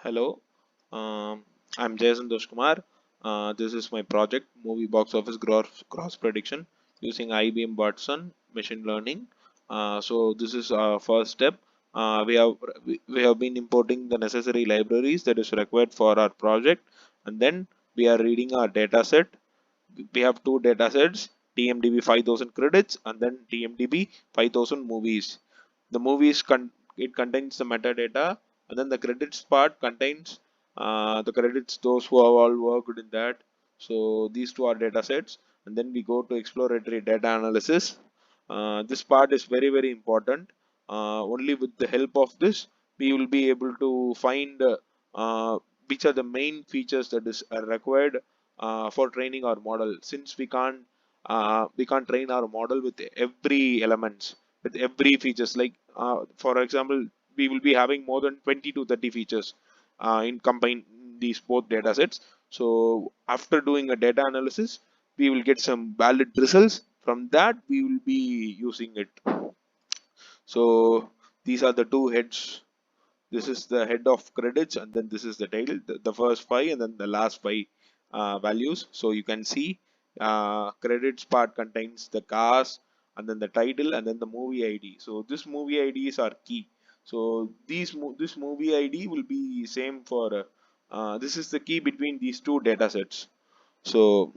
Hello, um, I'm Jason Doshkumar. This is my project, Movie Box Office Gross Prediction using IBM Watson Machine Learning. So this is our first step. We have been importing the necessary libraries that is required for our project, and then we are reading our data set. We have two data sets, TMDB 5000 credits and then TMDB 5000 movies. The it contains the metadata, and then the credits part contains the credits those who have all worked in that. So these two are data sets, and then we go to exploratory data analysis. This part is very important. Only with the help of this we will be able to find uh, which are the main features that is required for training our model, since we can't train our model with every elements, with every features. Like for example, we will be having more than 20 to 30 features in combine these both data sets. So after doing a data analysis, we will get some valid results. From that we will be using it. So these are the two heads. This is the head of credits, and then this is the tail, the first five and then the last five values. So you can see credits part contains the cast and then the title and then the movie ID. So this movie IDs are key. So this movie ID will be same for this is the key between these two data sets. So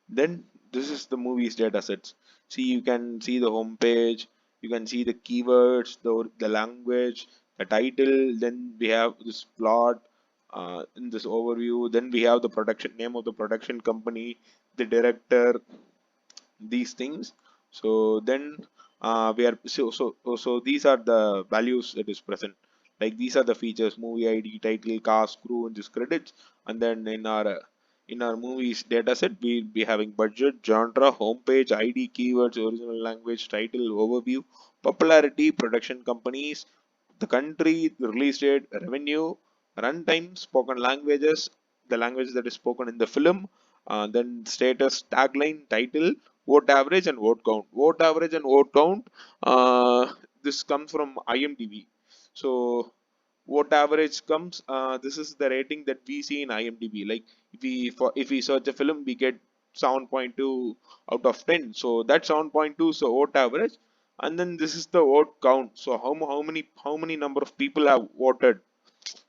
then this is the movie's data sets. See, you can see the home page, you can see the keywords, the language, the title, then we have this plot in this overview, then we have the production name of the production company, the director, these things. So then we are so these are the values that is present. Like these are the features: movie ID, title, cast, crew, and this credits. And then in our movies data set, we'll be having budget, genre, homepage, ID, keywords, original language, title, overview, popularity, production companies, the country, the release date, revenue, runtime, spoken languages, the language that is spoken in the film, then status, tagline, title, vote average, and vote count. Vote average and vote count. This comes from IMDb. So vote average comes. This is the rating that we see in IMDb. Like if we search a film, we get 7.2 out of 10. So that 7.2 is the vote average, and then this is the vote count. So how many number of people have voted.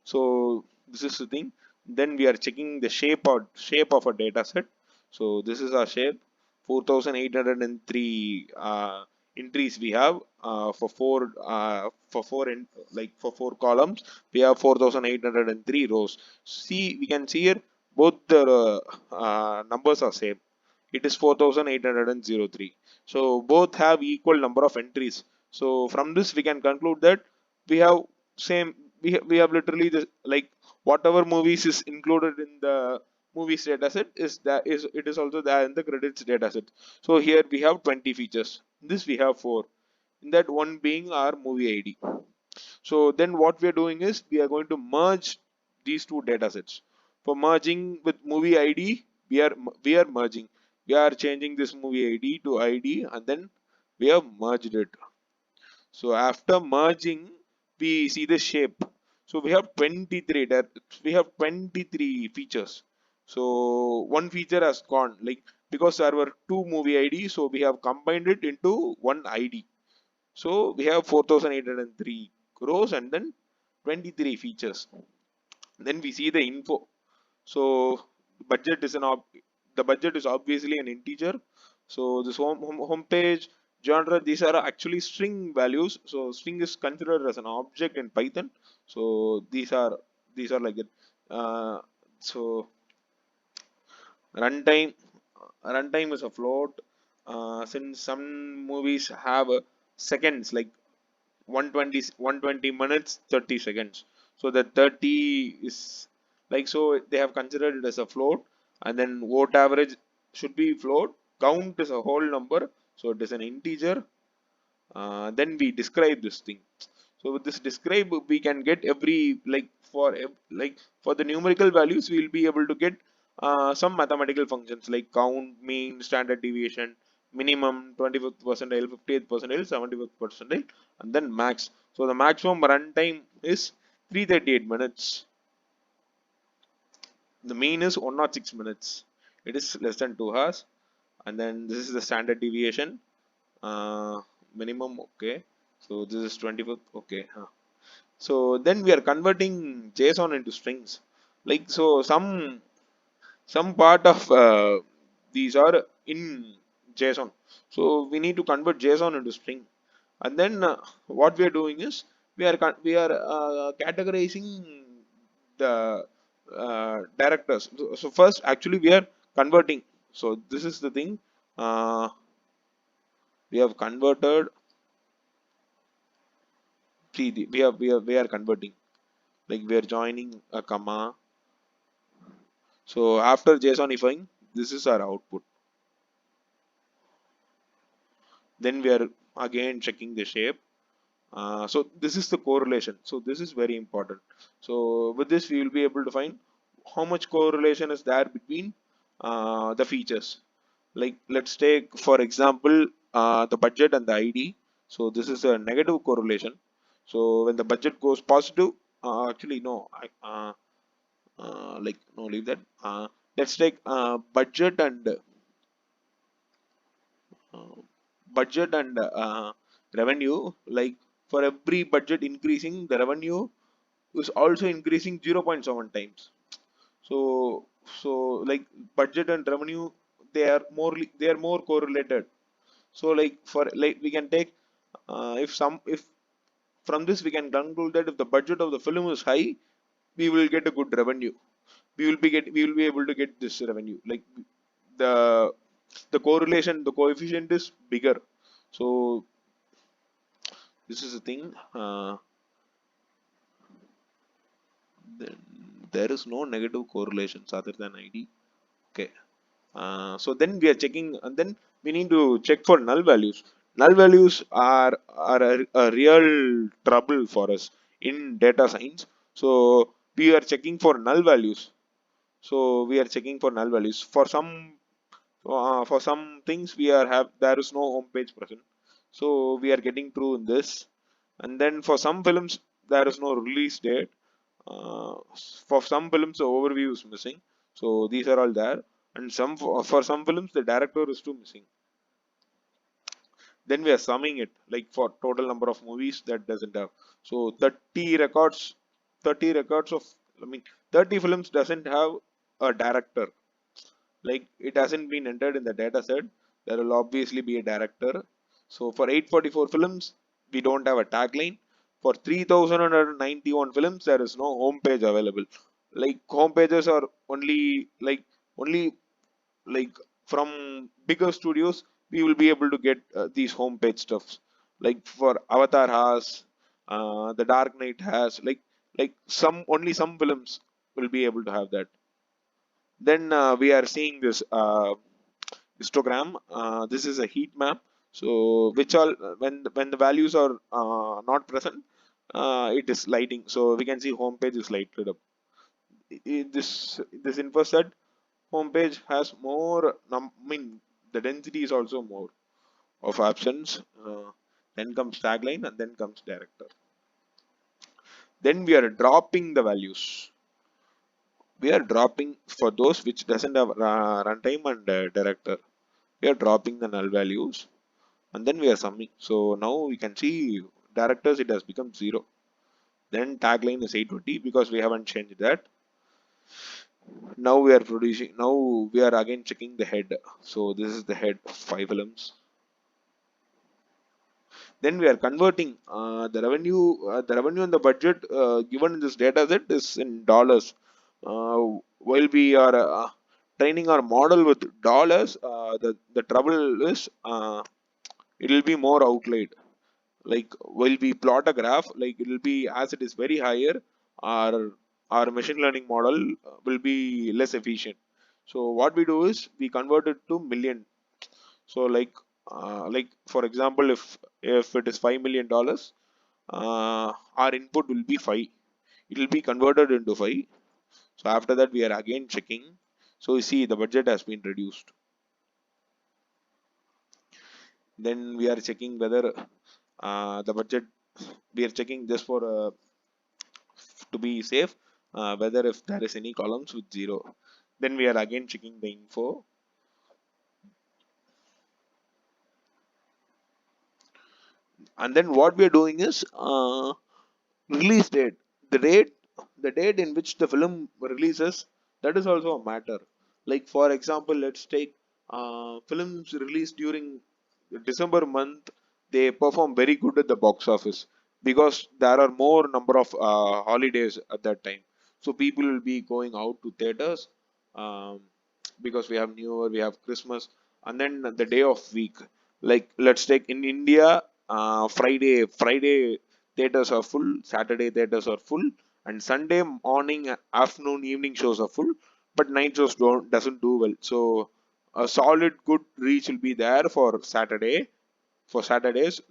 So this is the thing. Then we are checking the shape of a data set. So this is our shape. 4803 entries we have for four columns. We have 4803 rows. See, we can see here both the numbers are same. It is 4803. So both have equal number of entries. So from this we can conclude that we have same we have literally the like whatever movies is included in the movies dataset is it is also there in the credits dataset. So here we have 20 features. In this we have 4. In that one being our movie ID. So then what we are doing is we are going to merge these two datasets. For merging with movie ID, we are merging. We are changing this movie ID to ID, and then we have merged it. So after merging, we see the shape. So we have 23 we have 23 features. So one feature has gone, like because there were two movie ID, so we have combined it into one ID. So we have 4803 rows and then 23 features. Then we see the info. So budget is the budget is obviously an integer. So this home page, genre, these are actually string values. So string is considered as an object in Python. So these are like that. So runtime runtime is a float. Since some movies have seconds, like 120 minutes 30 seconds, so the 30 is like, so they have considered it as a float. And then vote average should be float, count is a whole number, so it is an integer. Then we describe this thing. So with this describe we can get every like for the numerical values we will be able to get some mathematical functions like count, mean, standard deviation, minimum, 25th percentile, 50th percentile, 75th percentile, and then max. So the maximum runtime is 3:38 minutes. The mean is 106 minutes. It is less than 2 hours. And then this is the standard deviation. Uh, Minimum, okay. So this is 24th, okay. So then we are converting JSON into strings. Like, so some part of these are in JSON. So we need to convert JSON into string. And then what we are doing is we are categorizing the directors. So first, actually, we are converting. So this is the thing. Uh, we have converted. See, we are converting. Like we are joining a comma. So after JSONifying, this is our output. Then we are again checking the shape. So this is the correlation. So this is very important. So with this, we will be able to find how much correlation is there between the features. Like let's take for example the budget and the ID. So this is a negative correlation. So when the budget goes positive, actually no, like no, leave that. Let's take uh, budget and revenue. Like for every budget increasing, the revenue is also increasing 0.7 times. So so like budget and revenue, they are more correlated. So like for like we can take if from this we can conclude that if the budget of the film is high, we will get a good revenue. We will be able to get this revenue. Like the correlation, the coefficient is bigger. So this is the thing. Then there is no negative correlations other than ID. Okay. So then we are checking, and then we need to check for null values. Null values are a real trouble for us in data science. So we are checking for null values. So we are checking for null values for some things. We are have there is no home page present. So we are getting true in this. And then for some films there is no release date. uh, for some films the overview is missing. So these are all there. And for some films the director is too missing. Then we are summing it, like for total number of movies that doesn't have. So 30 records of, I mean, 30 films doesn't have a director. Like it hasn't been entered in the data set. There will obviously be a director. So for 844 films we don't have a tagline. For 3091 films there is no home page available. Like home pages are only like from bigger studios we will be able to get these home page stuffs. Like for Avatar has, the Dark Knight has, like some only some films will be able to have that. Then we are seeing this histogram. This is a heat map. So which all when the values are not present, it is lighting. So we can see home page is lighted up. This info set home page has more. I mean the density is also more of options. Then comes tagline and then comes director. Then we are dropping the values. We are dropping for those which doesn't have runtime and director. We are dropping the null values and then we are summing. So now we can see directors it has become 0. Then tagline is 820 because we haven't changed that. Now we are producing. Now we are again checking the head. So this is the head, 5 films. Then we are converting the revenue and the budget given in this data set is in dollars. While we are training our model with dollars, the trouble is it will be more outlaid. Like while we plot a graph, like it will be as it is very higher, our our machine learning model will be less efficient. So what we do is we convert it to million. So like for example, if it is $5 million, our input will be 5. It will be converted into 5. So after that we are again checking. So you see the budget has been reduced. Then we are checking whether the budget, we are checking just for to be safe, whether if there is any columns with 0. Then we are again checking the info, and then what we are doing is release date. The date in which the film releases, that is also a matter. Like for example, let's take films released during the December month. They perform very good at the box office because there are more number of holidays at that time, so people will be going out to theaters, um, because we have New Year, we have Christmas, and then the day of week. Like let's take in India, Friday theaters are full, Saturday theaters are full, and Sunday morning, afternoon, evening shows are full, but night shows don't doesn't do well. So a solid good reach will be there for Saturdays.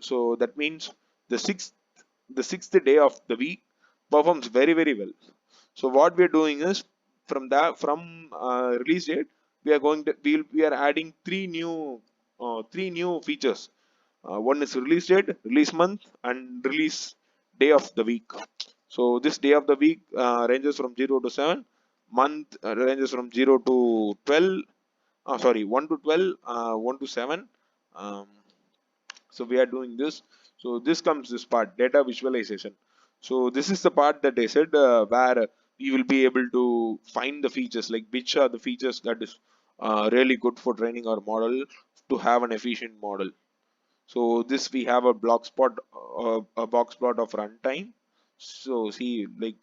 So that means the sixth day of the week performs very very well. So what we are doing is, from release date, we are adding three new features. One is release date, release month, and release day of the week. So this day of the week ranges from 0 to 7. Month ranges from 0 to 12. Sorry, 1 to 12, 1 to 7. Um, so we are doing this. So this comes this part, data visualization. So this is the part that I said, where we will be able to find the features, like which are the features that is really good for training our model to have an efficient model. So this we have a a box plot of runtime. So see, like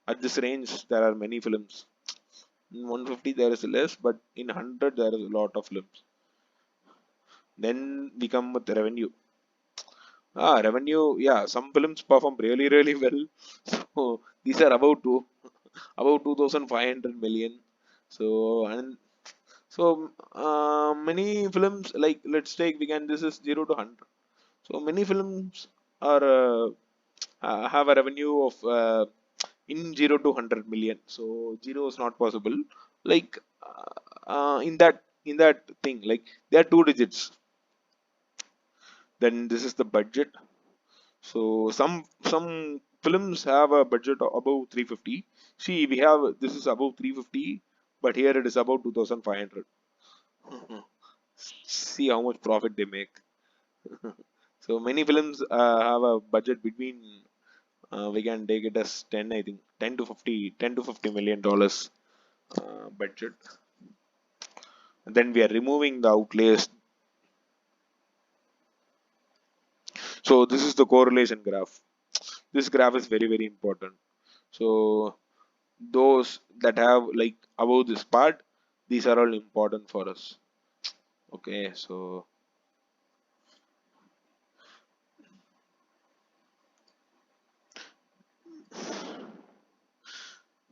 at this range there are many films. In 150 there is less, but in 100 there is a lot of films. Then we come with revenue. Revenue, yeah, some films perform really really well. So these are about 2,500 million. So and so many films, like let's take, we can, this is 0 to 100. So many films are have a revenue of in 0 to 100 million. So 0 is not possible. Like in that thing, like there are two digits. Then this is the budget. So some films have a budget of above 350. See, we have, this is above 350, but here it is about 2,500. See how much profit they make. So many films have a budget between, we can take it as 10, I think 10 to 50 million dollars budget. And then we are removing the outlays. So this is the correlation graph. This graph is very very important. So those that have like above this part, these are all important for us. Okay, so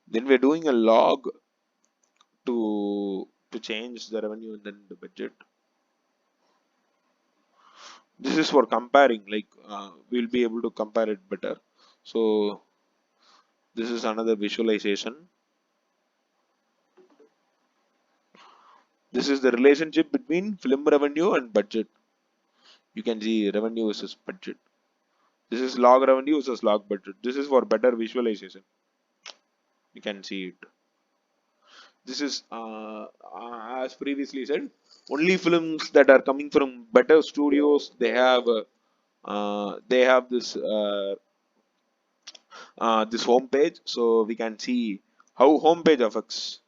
then we're doing a log to change the revenue and then the budget. This is for comparing, like we'll be able to compare it better. So this is another visualization. This is the relationship between film revenue and budget. You can see revenue versus budget. This is log revenue versus log budget. This is for better visualization. You can see it. This is as previously said, only films that are coming from better studios, they have this home page. So we can see how home page affects.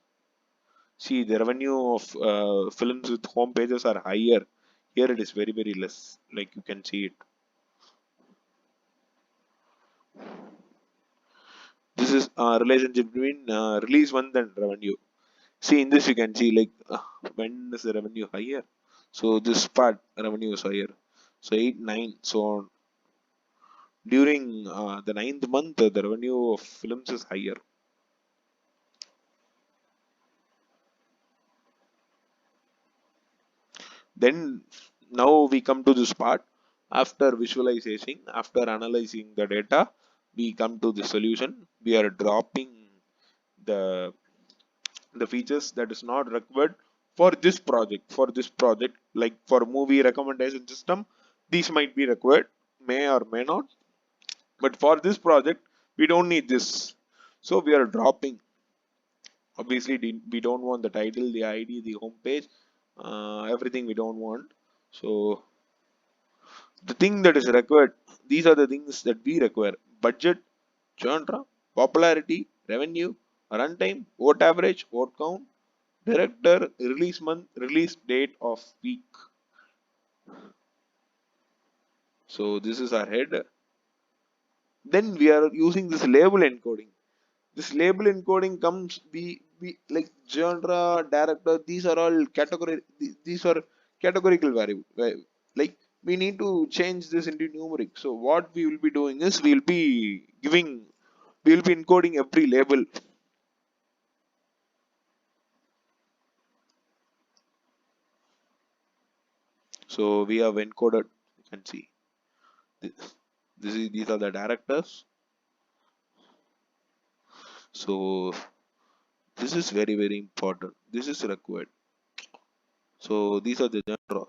See, the revenue of films with home pages are higher. Here it is very very less. Like you can see it. This is relationship between release month and revenue. See, in this you can see, like when is the revenue higher? So this part revenue is higher. So 8, 9. So during the ninth month, the revenue of films is higher. Then now we come to this part. After visualizing, after analyzing the data, we come to the solution. We are dropping the the features that is not required for this project. For this project, like for movie recommendation system, these might be required, may or may not. But for this project, We don't need this, so we are dropping. Obviously we don't want the title, the id, the home page, everything we don't want. So the thing that is required, these are the things that we require: budget, genre, popularity, revenue, runtime, vote average, vote count, director, release month, release date of week. So this is our head. Then we are using this label encoding. This label encoding comes, we like genre, director, these are all category, these are categorical variable, like we need to change this into numeric. So what we will be doing is we will be encoding every label. So we have encoded, you can see this, these are the directors. So this is very important, this is required. So these are the genre,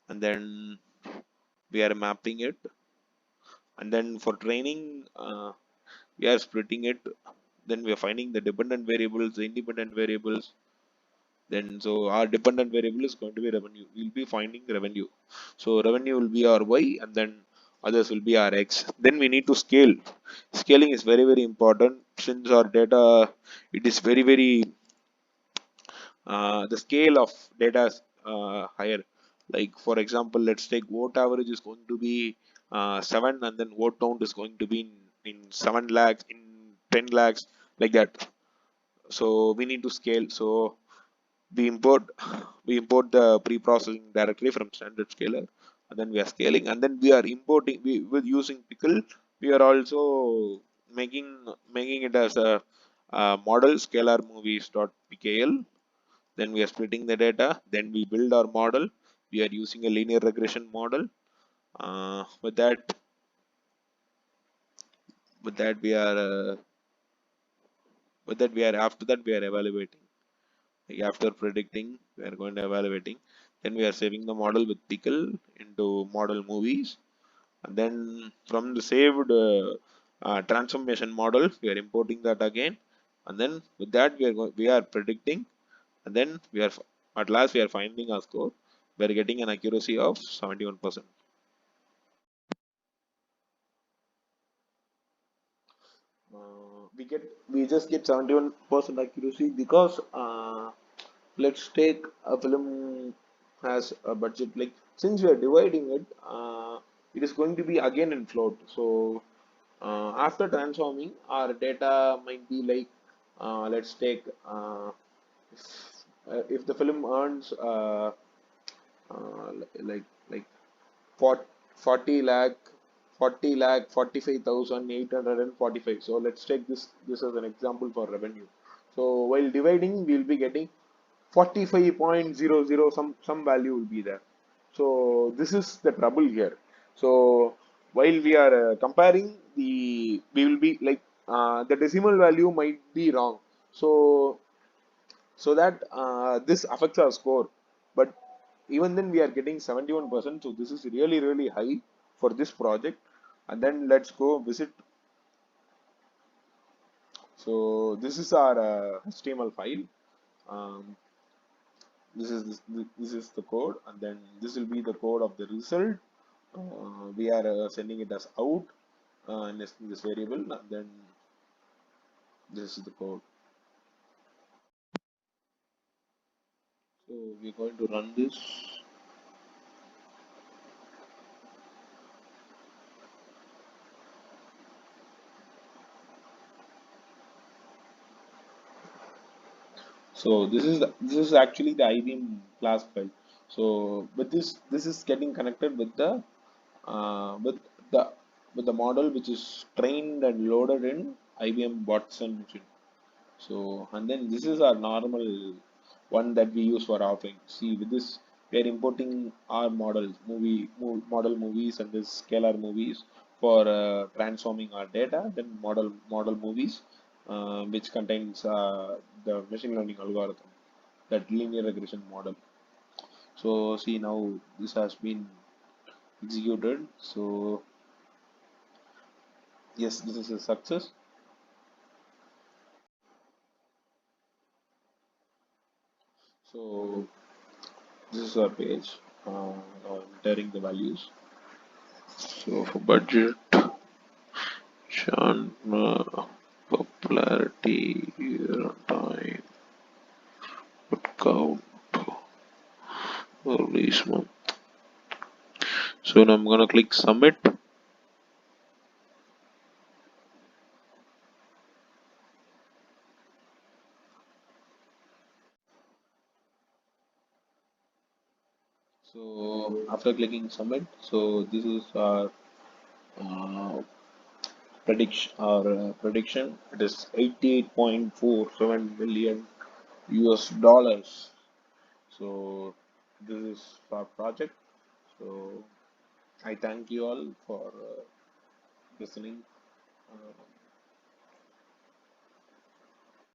and then we are mapping it, and then for training, we are splitting it. Then we are finding the dependent variables, the independent variables. Then so our dependent variable is going to be revenue, we'll be finding revenue. So revenue will be our y, and then others will be our x. Then we need to scale. Scaling is very important, since our data, it is very the scale of data is higher. Like for example, let's take vote average is going to be 7, and then vote count is going to be in 7 lakhs, in 10 lakhs, like that. So we need to scale. So we import we import the pre-processing directly from standard scaler, and then we are scaling, and then we are importing, we with using pickle, we are also making making it as a model scalar movies.pkl. Then we are splitting the data, then we build our model. We are using a linear regression model. With that we are after that we are evaluating. Like after predicting, we are going to evaluating. Then we are saving the model with pickle into model movies, and then from the saved transformation model, we are importing that again. And then with that we are predicting, and then at last we are finding our score. We are getting an accuracy of 71%. We just get 71% accuracy because let's take a film has a budget, like since we are dividing it, it is going to be again in float. So after transforming, our data might be like, let's take if the film earns like 40 lakh 45,845. So let's take this as an example for revenue. So while dividing, we'll be getting 45.00, some value will be there. So this is the trouble here. So while we are comparing, we will be like, the decimal value might be wrong. So that this affects our score. But even then we are getting 71%. So this is really high for this project. And then let's go visit. So this is our HTML file. um, this is the code, and then this will be the code of the result. We are sending it as out in this variable, and then this is the code. So we're going to run this. So this is actually the IBM class file. So but this is getting connected with the uh, with the with the model which is trained and loaded in IBM Watson machine. So and then this is our normal one that we use for offering. See, with this we are importing our models, model movies, and this scalar movies for transforming our data. Then model movies, which contains the machine learning algorithm, that linear regression model. So So see, now this has been executed. So yes, this is a success. So this is our page, entering the values. So for budget, churn, popularity, time, count, release month. So now I'm gonna click submit. So after clicking submit, so this is our uh, prediction. It is 88.47 million US dollars. So this is our project. So I thank you all for listening.